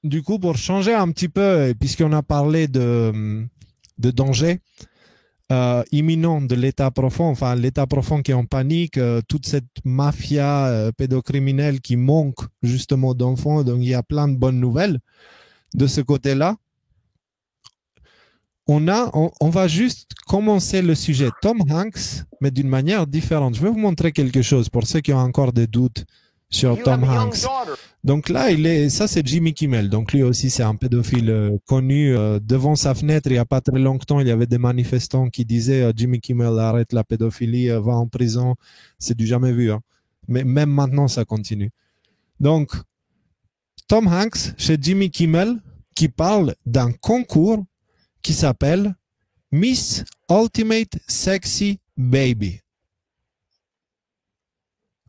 du coup, pour changer un petit peu, puisqu'on a parlé de danger imminent de l'état profond, enfin l'état profond qui est en panique, toute cette mafia pédocriminelle qui manque justement d'enfants, donc il y a plein de bonnes nouvelles de ce côté-là. On va juste commencer le sujet Tom Hanks, mais d'une manière différente. Je vais vous montrer quelque chose pour ceux qui ont encore des doutes sur Tom Hanks. Donc là, ça c'est Jimmy Kimmel. Donc lui aussi c'est un pédophile connu. Devant sa fenêtre, il n'y a pas très longtemps, il y avait des manifestants qui disaient Jimmy Kimmel arrête la pédophilie, va en prison. C'est du jamais vu. Hein. Mais même maintenant, ça continue. Donc Tom Hanks chez Jimmy Kimmel qui parle d'un concours qui s'appelle Miss Ultimate Sexy Baby.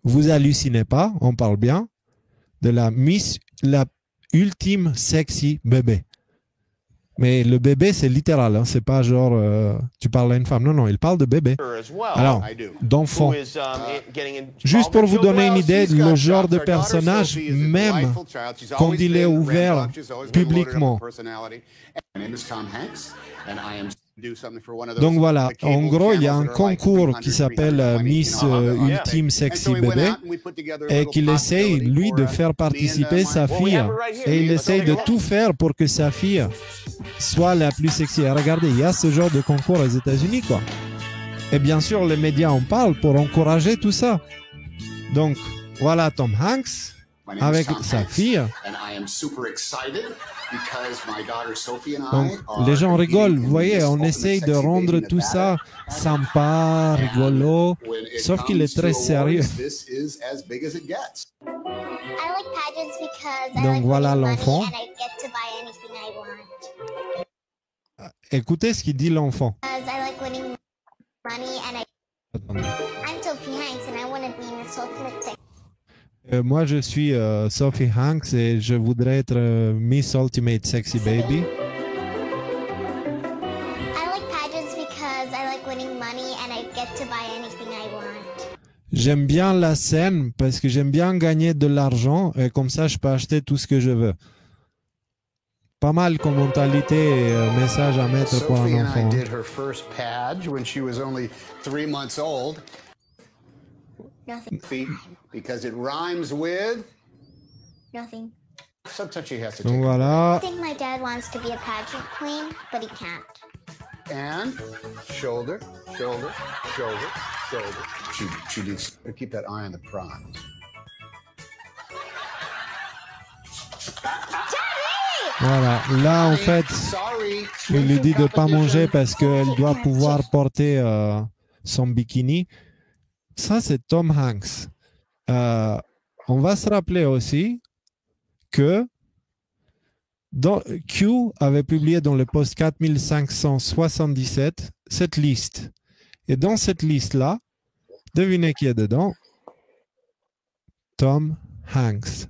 Vous hallucinez pas, on parle bien de la ultime sexy bébé. Mais le bébé, c'est littéral, hein, c'est pas genre tu parles à une femme. Non, non, il parle de bébé. Alors, d'enfant. Juste pour vous donner une idée, le genre de personnage, même quand il est ouvert publiquement. Donc voilà, en gros, il y a un concours qui s'appelle Miss Ultime Sexy Bébé et qu'il essaye, lui, de faire participer sa fille. Et il essaye de tout faire pour que sa fille soit la plus sexy. Et regardez, il y a ce genre de concours aux États-Unis, quoi. Et bien sûr, les médias en parlent pour encourager tout ça. Donc, voilà Tom Hanks avec sa fille. Donc, les gens rigolent, vous voyez, on essaye de rendre tout ça sympa, rigolo, sauf qu'il est très sérieux. Donc voilà l'enfant. Écoutez ce qu'il dit l'enfant. Moi, je suis Sophie Hanks et je voudrais être Miss Ultimate Sexy Baby. J'aime bien la scène parce que j'aime bien gagner de l'argent et comme ça, je peux acheter tout ce que je veux. Pas mal comme mentalité et message à mettre pour un enfant. Because it rhymes with nothing. Sometimes she has to Donc voilà. I think my dad wants to be a pageant queen, but he can't. And shoulder, shoulder, shoulder, shoulder. She needs to keep that eye on the prize. Voilà. Là, en fait, il lui dit de ne pas manger parce qu'elle doit pouvoir porter son bikini. Ça, c'est Tom Hanks. On va se rappeler aussi que Q avait publié dans le post 4577 cette liste. Et dans cette liste-là, devinez qui est dedans? Tom Hanks.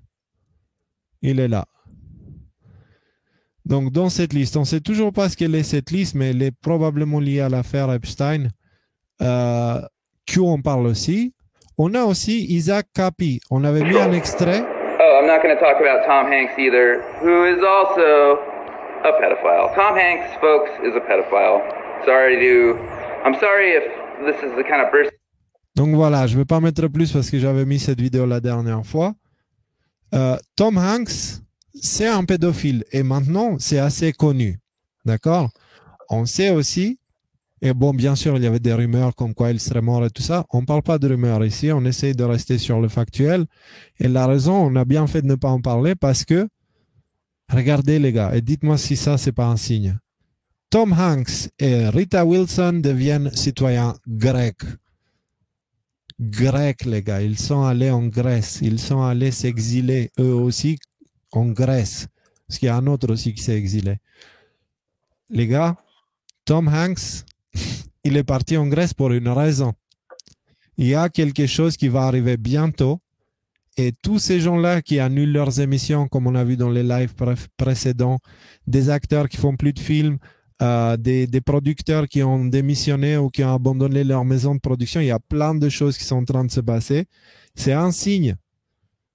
Il est là. Donc, dans cette liste, on ne sait toujours pas ce qu'elle est cette liste, mais elle est probablement liée à l'affaire Epstein. Q en parle aussi. On a aussi Isaac Capi. On avait mis un extrait. Oh, I'm not going to talk about Tom Hanks either, who is also a pedophile. Tom Hanks, folks, is a pedophile. I'm sorry if this is the kind of person. Donc voilà, je ne vais pas mettre plus parce que j'avais mis cette vidéo la dernière fois. Tom Hanks, c'est un pédophile et maintenant, c'est assez connu. D'accord? On sait aussi. Et bon, bien sûr, il y avait des rumeurs comme quoi il serait mort et tout ça. On ne parle pas de rumeurs ici, on essaye de rester sur le factuel. Et la raison, on a bien fait de ne pas en parler parce que, regardez les gars, et dites-moi si ça, c'est pas un signe. Tom Hanks et Rita Wilson deviennent citoyens grecs. Grecs, les gars, ils sont allés en Grèce, ils sont allés s'exiler, eux aussi, en Grèce. Parce qu'il y a un autre aussi qui s'est exilé. Les gars, Tom Hanks... il est parti en Grèce pour une raison. Il y a quelque chose qui va arriver bientôt et tous ces gens-là qui annulent leurs émissions, comme on a vu dans les lives précédents, des acteurs qui font plus de films, des producteurs qui ont démissionné ou qui ont abandonné leur maison de production, il y a plein de choses qui sont en train de se passer. C'est un signe.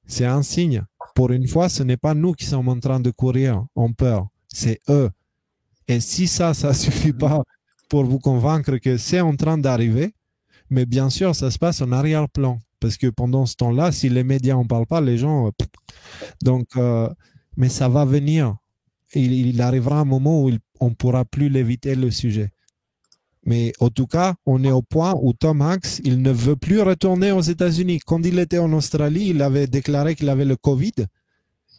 C'est un signe. pour une fois, ce n'est pas nous qui sommes en train de courir en peur, c'est eux. Et si ça suffit pas pour vous convaincre que c'est en train d'arriver, mais bien sûr, ça se passe en arrière-plan. Parce que pendant ce temps-là, si les médias n'en parlent pas, les gens... Donc, mais ça va venir. Il arrivera un moment où on ne pourra plus l'éviter, le sujet. Mais en tout cas, on est au point où Tom Hanks, il ne veut plus retourner aux États-Unis. Quand il était en Australie, il avait déclaré qu'il avait le Covid.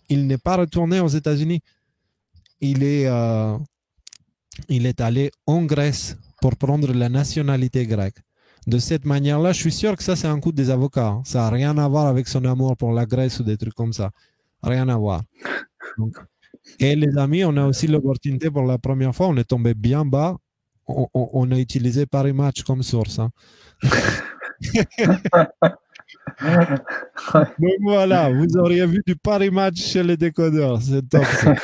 Il n'est pas retourné aux États-Unis. Il est allé en Grèce pour prendre la nationalité grecque. De cette manière-là, je suis sûr que ça, c'est un coup des avocats. Hein. Ça n'a rien à voir avec son amour pour la Grèce ou des trucs comme ça. Rien à voir. Donc, et les amis, on a aussi l'opportunité pour la première fois, on est tombé bien bas. On a utilisé Paris Match comme source. Hein. Donc voilà, vous auriez vu du Paris Match chez les décodeurs. C'est top. Ça.